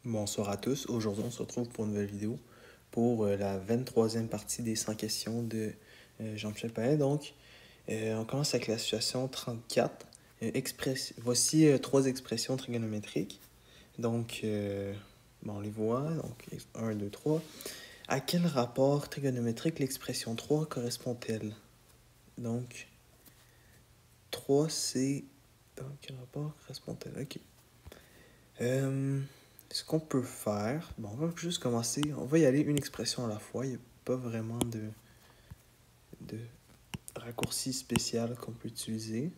Bonsoir à tous. Aujourd'hui, on se retrouve pour une nouvelle vidéo pour la 23e partie des 100 questions de Jean-Michel Palet. Donc, on commence avec la situation 34. Voici trois expressions trigonométriques. Donc, on les voit. Donc, 1, 2, 3. À quel rapport trigonométrique l'expression 3 correspond-elle? Donc, 3, c'est... Dans quel rapport correspond-elle? Ok. Ce qu'on peut faire, on va juste commencer, on va y aller une expression à la fois, il n'y a pas vraiment de raccourci spécial qu'on peut utiliser.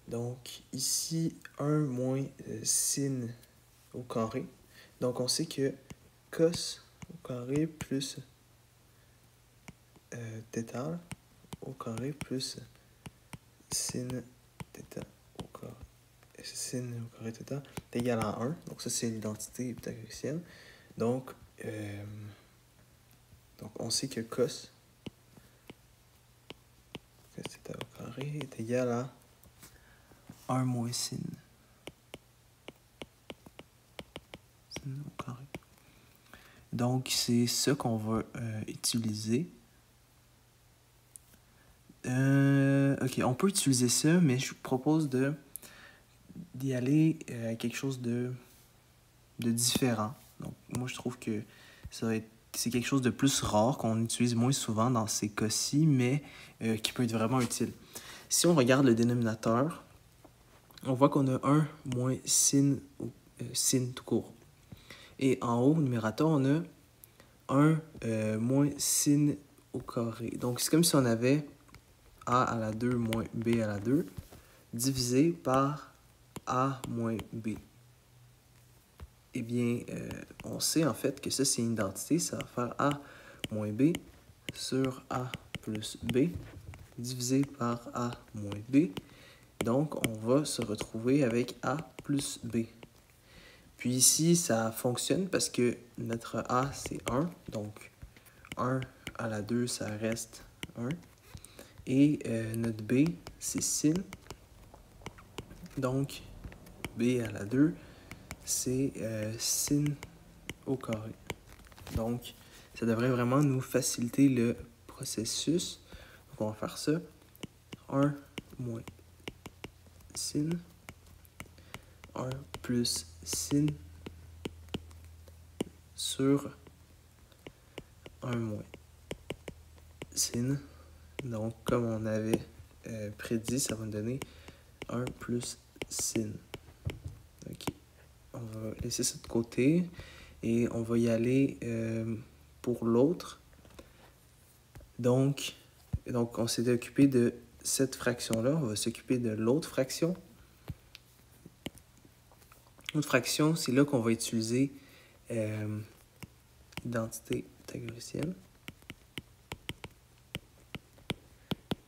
Donc ici, 1 moins sin au carré. Donc on sait que cos au carré plus θ au carré plus sin θ au carré. Sin au carré θ est égal à 1. Donc ça, c'est l'identité pythagoricienne. Donc on sait que cos θ au carré est égal à 1 moins sin au carré. Donc c'est ça qu'on va utiliser. Ok, on peut utiliser ça, mais je vous propose d'y aller à quelque chose de différent. Donc moi je trouve que c'est quelque chose de plus rare, qu'on utilise moins souvent dans ces cas-ci, mais qui peut être vraiment utile. Si on regarde le dénominateur, on voit qu'on a 1 moins sin tout court. Et en haut, au numérateur, on a 1 moins sin au carré. Donc c'est comme si on avait a à la 2 moins b à la 2 divisé par a moins b. Eh bien, on sait en fait que ça, c'est une identité. Ça va faire a moins b sur a plus b divisé par a moins b. Donc, on va se retrouver avec a plus b. Puis ici, ça fonctionne parce que notre a, c'est 1. Donc, 1 à la 2, ça reste 1. Et notre b, c'est sin. Donc, b à la 2, c'est sin au carré. Donc, ça devrait vraiment nous faciliter le processus. Donc, on va faire ça. 1 moins sin. 1 plus sin sur 1 moins sin. Donc, comme on avait prédit, ça va nous donner 1 plus sin. Ok. On va laisser ça de côté et on va y aller pour l'autre. Donc, on s'est occupé de cette fraction-là. On va s'occuper de l'autre fraction. L'autre fraction, c'est là qu'on va utiliser l'identité pythagoricienne.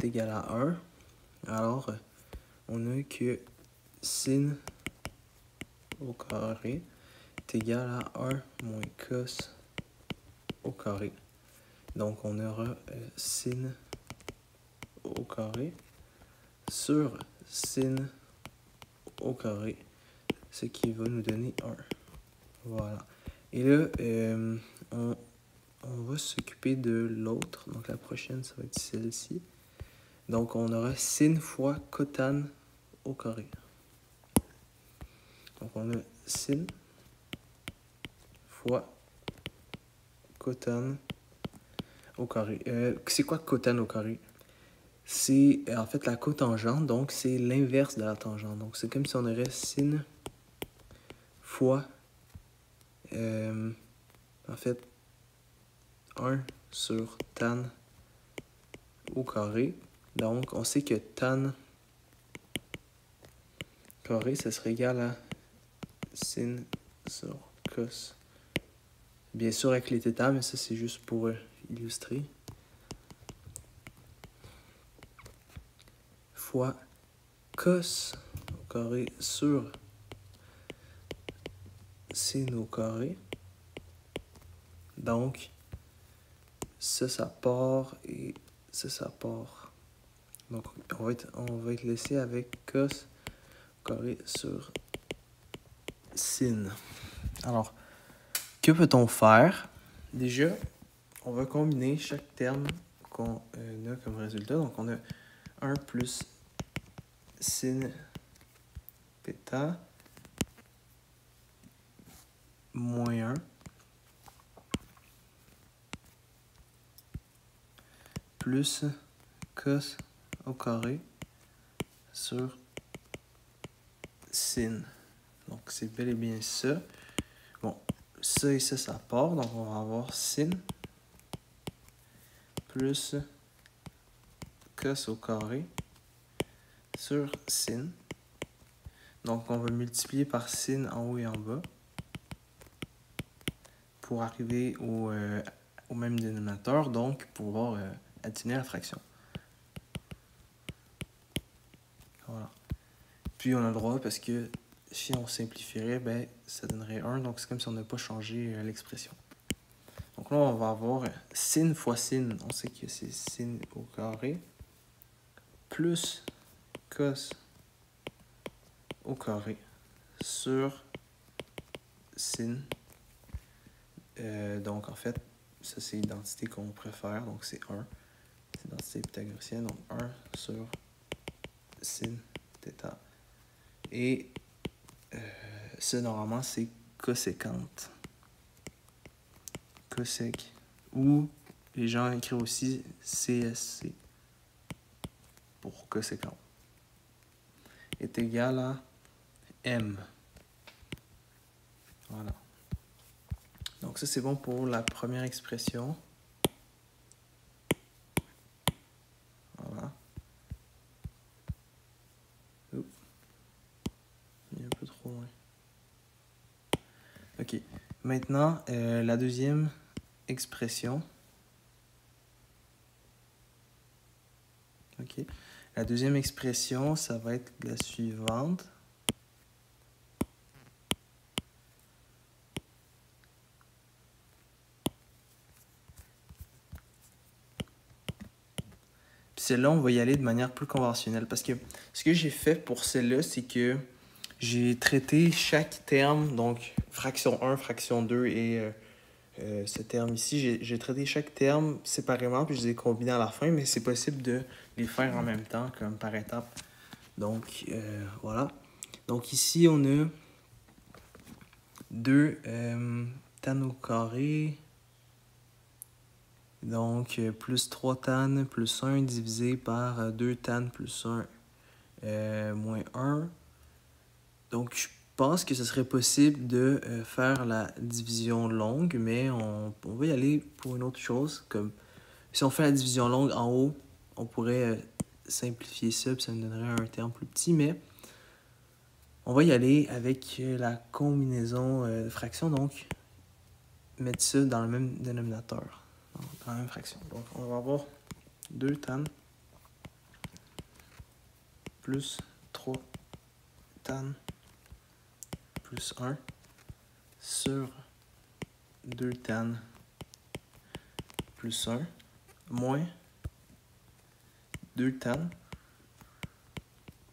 Est égal à 1. Alors, on a que sin au carré est égal à 1 moins cos au carré. Donc, on aura sin au carré sur sin au carré, ce qui va nous donner 1. Voilà. Et là, on va s'occuper de l'autre. Donc, la prochaine, ça va être celle-ci. Donc, on aura sin fois cotan au carré. Donc, on a sin fois cotan au carré. C'est quoi cotan au carré? C'est en fait la cotangente, donc c'est l'inverse de la tangente. Donc, c'est comme si on aurait sin fois, en fait, 1 sur tan au carré. Donc, on sait que tan carré, ça serait égal à sin sur cos. Bien sûr avec les θ, mais ça c'est juste pour illustrer. Fois cos au carré sur sin au carré. Donc, ça part et ça part. Donc, on va être laissé avec cos au carré sur sin. Alors, que peut-on faire? Déjà, on va combiner chaque terme qu'on a comme résultat. Donc, on a 1 plus sin θ moins 1 plus cos au carré sur sin. Donc, c'est bel et bien ça. Bon, ça et ça part. Donc, on va avoir sin plus cos au carré sur sin. Donc, on va multiplier par sin en haut et en bas pour arriver au même dénominateur, donc pour pouvoir additionner la fraction. Voilà. Puis, on a le droit, parce que si on simplifierait, ben, ça donnerait 1. Donc, c'est comme si on n'a pas changé l'expression. Donc là, on va avoir sin fois sin. On sait que c'est sin au carré plus cos au carré sur sin. Donc, en fait, ça, c'est l'identité qu'on préfère. Donc, c'est 1. C'est l'identité pythagoricienne. Donc, 1 sur sin θ. Et ça, normalement, c'est coséquente. Cosec. Ou les gens écrivent aussi CSC pour coséquente. Est égal à M. Voilà. Donc ça, c'est bon pour la première expression. Voilà. Oups. Il est un peu trop loin. OK. Maintenant, la deuxième expression. OK. La deuxième expression, ça va être la suivante. Puis celle-là, on va y aller de manière plus conventionnelle. Parce que ce que j'ai fait pour celle-là, c'est que j'ai traité chaque terme, donc fraction 1, fraction 2 et ce terme ici. J'ai traité chaque terme séparément, puis je les ai combinés à la fin, mais c'est possible de les faire en même temps, comme par étapes. Donc, voilà. Donc ici, on a 2 tan au carré. Donc, plus 3 tan plus 1 divisé par 2 tan plus 1 moins 1. Donc, je pense que ce serait possible de faire la division longue, mais on va y aller pour une autre chose. Comme si on fait la division longue en haut, on pourrait simplifier ça, puis ça nous donnerait un terme plus petit, mais on va y aller avec la combinaison de fractions, donc mettre ça dans le même dénominateur, dans la même fraction. Donc, on va avoir 2 tan plus 3 tan plus 1 sur 2 tan plus 1 moins 2 tan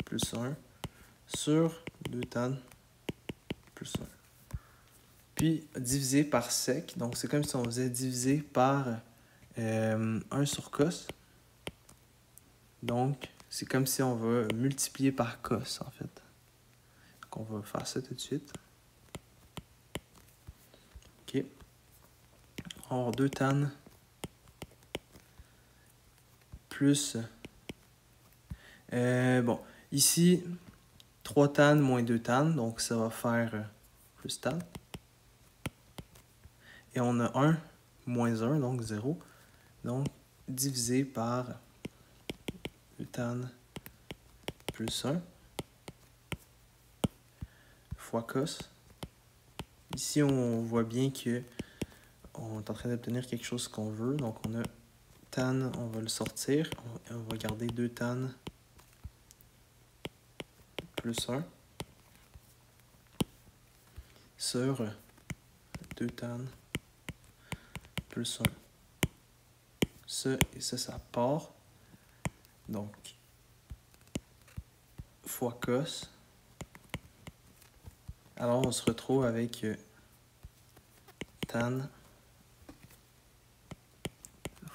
plus 1 sur 2 tan plus 1. Puis divisé par sec, donc c'est comme si on faisait diviser par 1 sur cos. Donc c'est comme si on va multiplier par cos en fait. Donc on va faire ça tout de suite. OK. On va avoir 2 tan plus... bon, ici, 3 tan moins 2 tan, donc ça va faire plus tan. Et on a 1 moins 1, donc 0. Donc, divisé par 2 tan plus 1 fois cos. Ici, on voit bien que on est en train d'obtenir quelque chose qu'on veut. Donc, on a tan, on va le sortir. On va garder 2 tan plus 1 sur 2 tan plus 1. Ça et ça part. Donc, fois cos. Alors, on se retrouve avec tan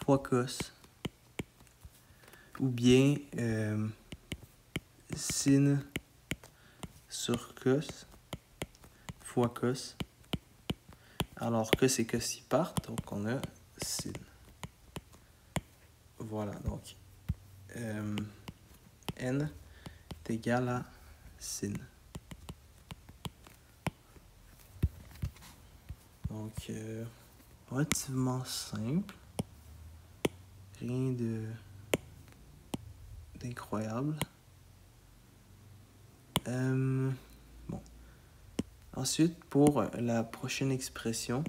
fois cos, ou bien sin sur cos fois cos. Alors, cos et cos y partent, donc on a sin. Voilà, donc n est égal à sin. Donc, relativement simple. Rien d'incroyable. Bon. Ensuite, pour la prochaine expression,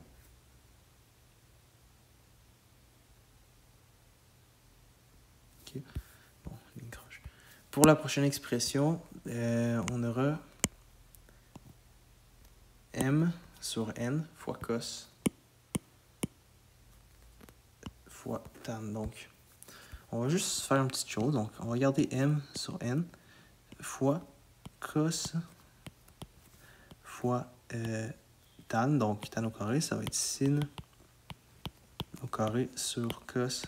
okay. Bon, pour la prochaine expression, on aura m sur n fois cos fois tan. Donc, on va juste faire une petite chose. Donc, on va garder m sur n fois cos fois tan. Donc, tan au carré, ça va être sin au carré sur cos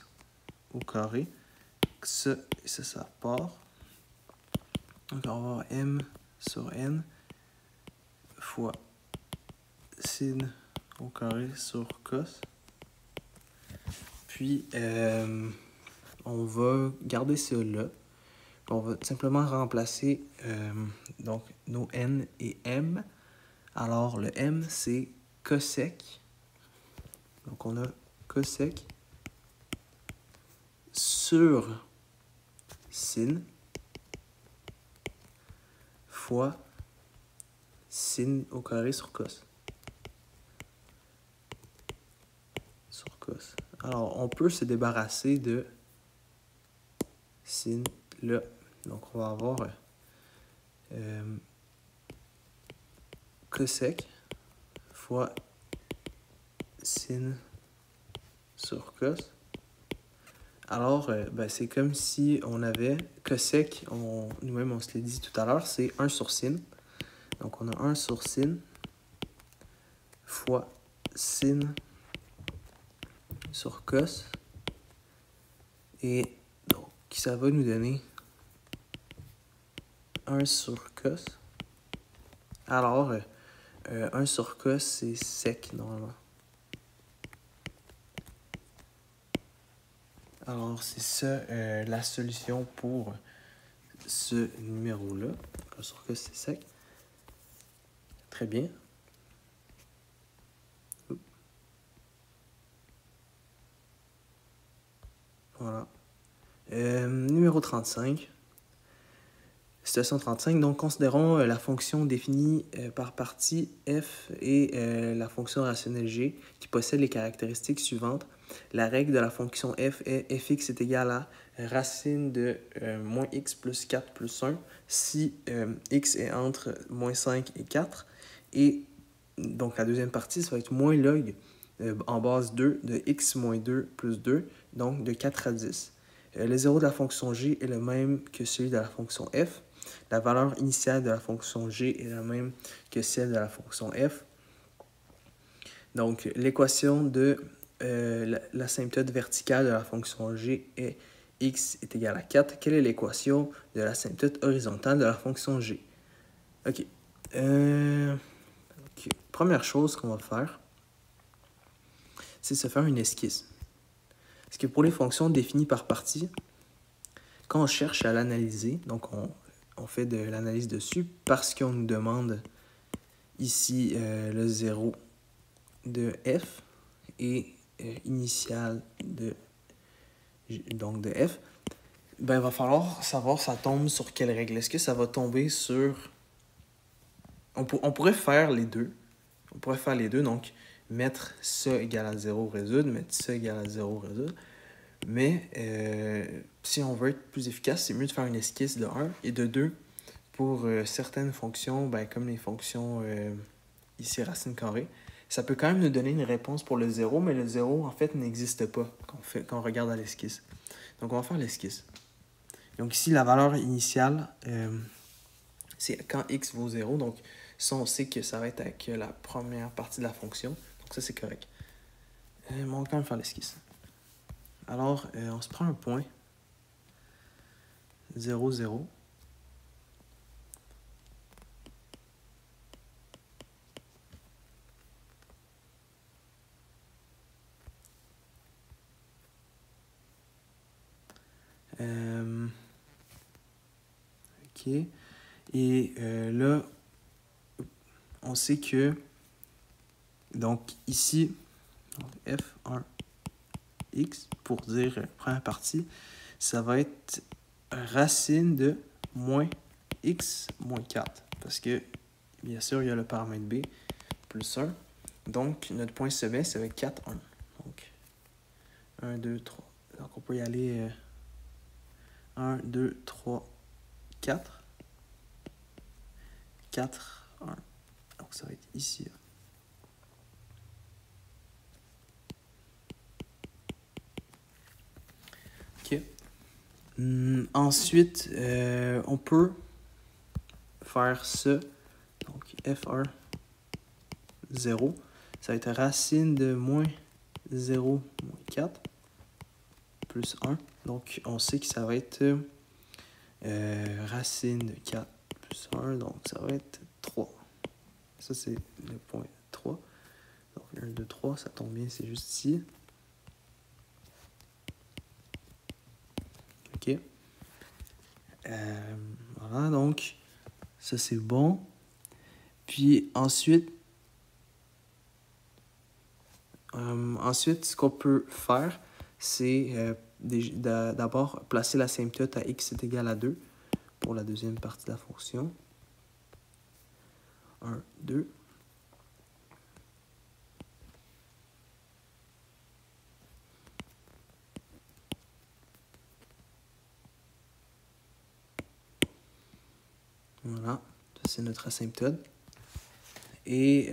au carré. Ça part. Donc, on va avoir m sur n fois sin au carré sur cos. Puis, on va garder cela. On va simplement remplacer donc nos n et m. Alors, le m, c'est cosec. Donc, on a cosec sur sin fois sin au carré sur cos. Sur cos. Alors, on peut se débarrasser de sin là. Donc, on va avoir cosec fois sin sur cos. Alors, c'est comme si on avait cosec, nous-mêmes on se l'a dit tout à l'heure, c'est 1 sur sin. Donc, on a 1 sur sin fois sin sur cos. Et donc, ça va nous donner 1 sur cos. Alors, 1 sur cos, c'est sec normalement. Alors, c'est ça la solution pour ce numéro-là. 1 sur cos, c'est sec. Très bien. Voilà. Numéro 35. Situation 35. Donc, considérons la fonction définie par partie f et la fonction rationnelle g qui possède les caractéristiques suivantes. La règle de la fonction f est fx est égal à racine de moins x plus 4 plus 1 si x est entre moins 5 et 4. Et donc, la deuxième partie, ça va être moins log en base 2 de x moins 2 plus 2, donc de 4 à 10. Le zéro de la fonction g est le même que celui de la fonction f. La valeur initiale de la fonction g est la même que celle de la fonction f. Donc, l'équation de l'asymptote verticale de la fonction g est x est égal à 4. Quelle est l'équation de l'asymptote horizontale de la fonction g? OK. Première chose qu'on va faire, c'est se faire une esquisse. Parce que pour les fonctions définies par partie, quand on cherche à l'analyser, donc on fait de l'analyse dessus parce qu'on nous demande ici le 0 de f et initial de f, ben, il va falloir savoir ça tombe sur quelle règle. Est-ce que ça va tomber sur... On pourrait faire les deux. On pourrait faire les deux, donc mettre ça égal à 0 résoudre, mettre ça égal à 0 résoudre. Mais si on veut être plus efficace, c'est mieux de faire une esquisse de 1 et de 2 pour certaines fonctions, ben, comme les fonctions ici racine carrée. Ça peut quand même nous donner une réponse pour le 0, mais le 0 en fait n'existe pas quand on regarde à l'esquisse. Donc on va faire l'esquisse. Donc ici, la valeur initiale, c'est quand x vaut 0. Donc, ça, on sait que ça va être avec la première partie de la fonction. Donc, ça, c'est correct. Mais on va quand même faire l'esquisse. Alors, on se prend un point. 0, 0. OK. Et là, on sait que, donc ici, f1x, pour dire première partie, ça va être racine de moins x moins 4. Parce que, bien sûr, il y a le paramètre b plus 1. Donc, notre point sommet, ça va être 4, 1. Donc, 1, 2, 3. Donc, on peut y aller 1, 2, 3, 4. 4, 1. Donc, ça va être ici. OK. Ensuite, on peut faire ça. Donc, F1, 0. Ça va être racine de moins 0, moins 4, plus 1. Donc, on sait que ça va être racine de 4 plus 1. Donc, ça va être 3. Ça, c'est le point 3. Donc, 1, 2, 3, ça tombe bien, c'est juste ici. OK. Voilà, donc, ça, c'est bon. Puis, ensuite, ce qu'on peut faire, c'est d'abord placer l'asymptote à x est égal à 2 pour la deuxième partie de la fonction. 1, 2. Voilà, ça c'est notre asymptote. Et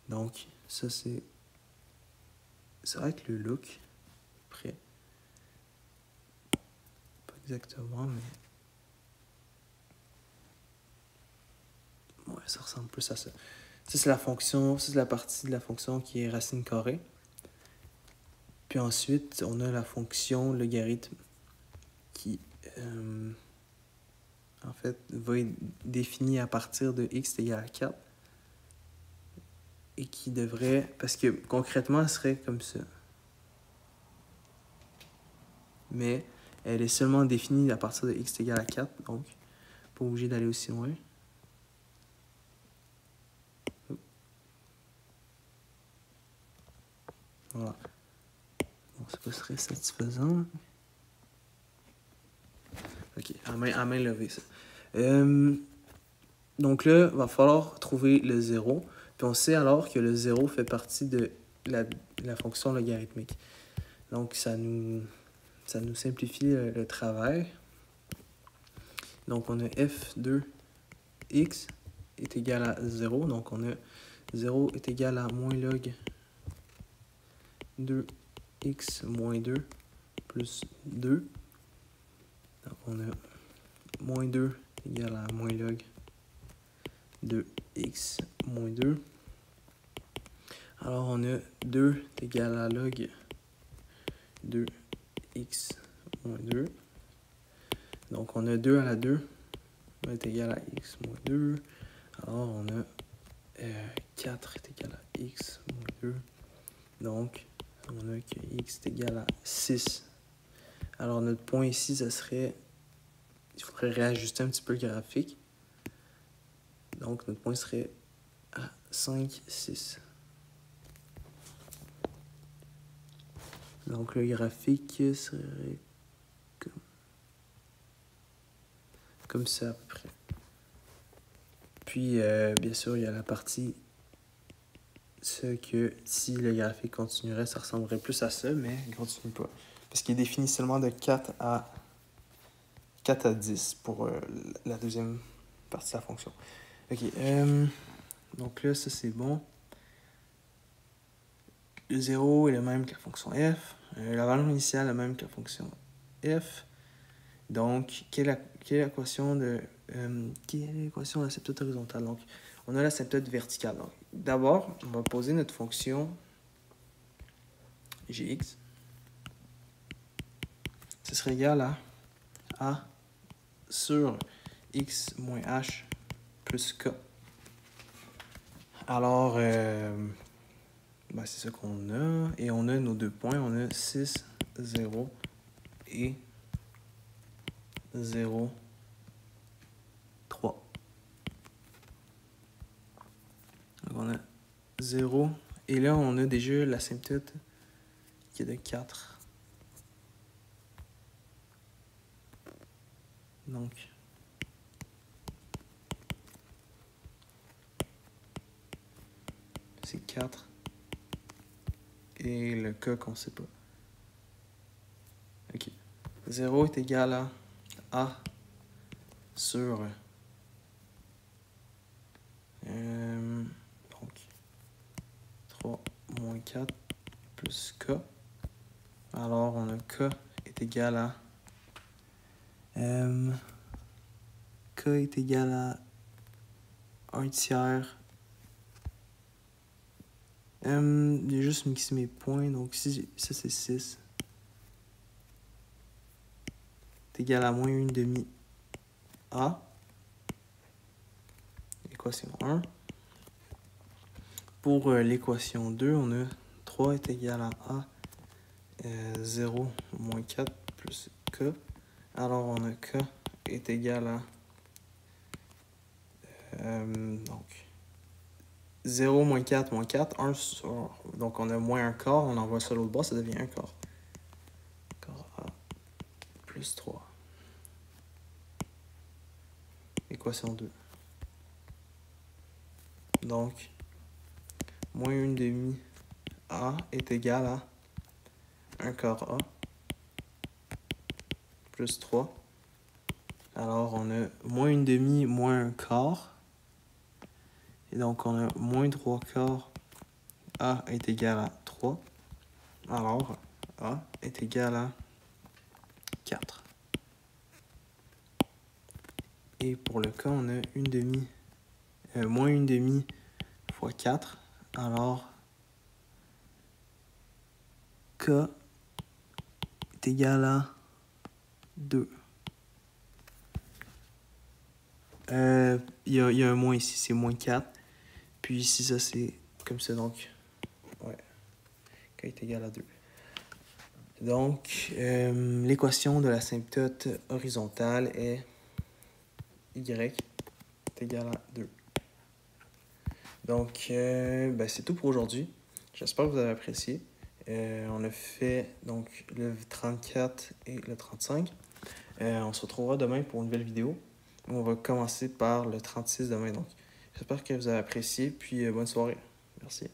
donc, ça c'est... Ça va être le look. Après. Pas exactement, mais... Ouais, ça ressemble plus à ça. Ça c'est la fonction, ça c'est la partie de la fonction qui est racine carrée. Puis ensuite, on a la fonction logarithme qui, en fait, va être définie à partir de x égale à 4. Et qui devrait... Parce que concrètement, elle serait comme ça. Mais elle est seulement définie à partir de x égale à 4. Donc, pas obligé d'aller aussi loin. Voilà. Bon, ça serait satisfaisant. OK, à main levée, ça. Donc là, il va falloir trouver le 0. Puis on sait alors que le 0 fait partie de la fonction logarithmique. Donc ça nous simplifie le travail. Donc on a f2x est égal à 0. Donc on a 0 est égal à moins log 2x moins 2 plus 2. Donc on a moins 2 égale à moins log 2x moins 2. Alors on a 2 égale à log 2x moins 2. Donc on a 2 à la 2 va être égal à x moins 2. Alors on a 4 est égal à x moins 2. Donc on a que x est égal à 6. Alors notre point ici, ça serait... Il faudrait réajuster un petit peu le graphique. Donc notre point serait à 5, 6. Donc le graphique serait comme ça à peu près. Puis bien sûr, il y a la partie ce que si le graphique continuerait, ça ressemblerait plus à ça, mais il ne continue pas. Parce qu'il est défini seulement de 4 à 10 pour la deuxième partie de la fonction. OK. Donc là, ça c'est bon. Le 0 est le même que la fonction f. La valeur initiale est la même que la fonction f. Donc, quelle est l'équation de l'asymptote horizontale? Donc, on a l'asymptote verticale. Donc, d'abord, on va poser notre fonction gx. Ce serait égal à a sur x moins h plus k. Alors, ben c'est ça qu'on a. Et on a nos 2 points. On a 6, 0 et 0, 3. Donc, on a 0. Et là, on a déjà l'asymptote qui est de 4. Donc, c'est 4. Et le cas qu'on ne sait pas. OK. 0 est égal à A sur... donc, 3 moins 4 plus K. Alors, on a K est égal à... K est égal à 1 tiers. J'ai juste mixé mes points. Donc, ici, ça, c'est 6. C'est égal à moins 1 demi A. Équation 1. Pour l'équation 2, on a 3 est égal à A 0 moins 4 plus K. Alors, on a K est égal à... donc, 0 moins 4, 1 sur... Donc, on a moins 1 quart. On envoie ça à l'autre bas, ça devient 1 quart. Quart A plus 3. Équation 2. Donc, moins 1 demi A est égal à 1 quart A plus 3. Alors, on a moins 1 demi moins 1 quart. Et donc, on a moins 3 quarts. A est égal à 3. Alors, A est égal à 4. Et pour le cas, on a moins 1 demi fois 4. Alors, K est égal à 2. Il y a un moins ici, c'est moins 4. Puis ici, ça, c'est comme ça. Donc, ouais, K est égal à 2. Donc, l'équation de l'asymptote horizontale est Y est égal à 2. Donc, ben, c'est tout pour aujourd'hui. J'espère que vous avez apprécié. On a fait donc le 34 et le 35. On se retrouvera demain pour une nouvelle vidéo. On va commencer par le 36 demain. Donc, j'espère que vous avez apprécié. Puis, bonne soirée. Merci.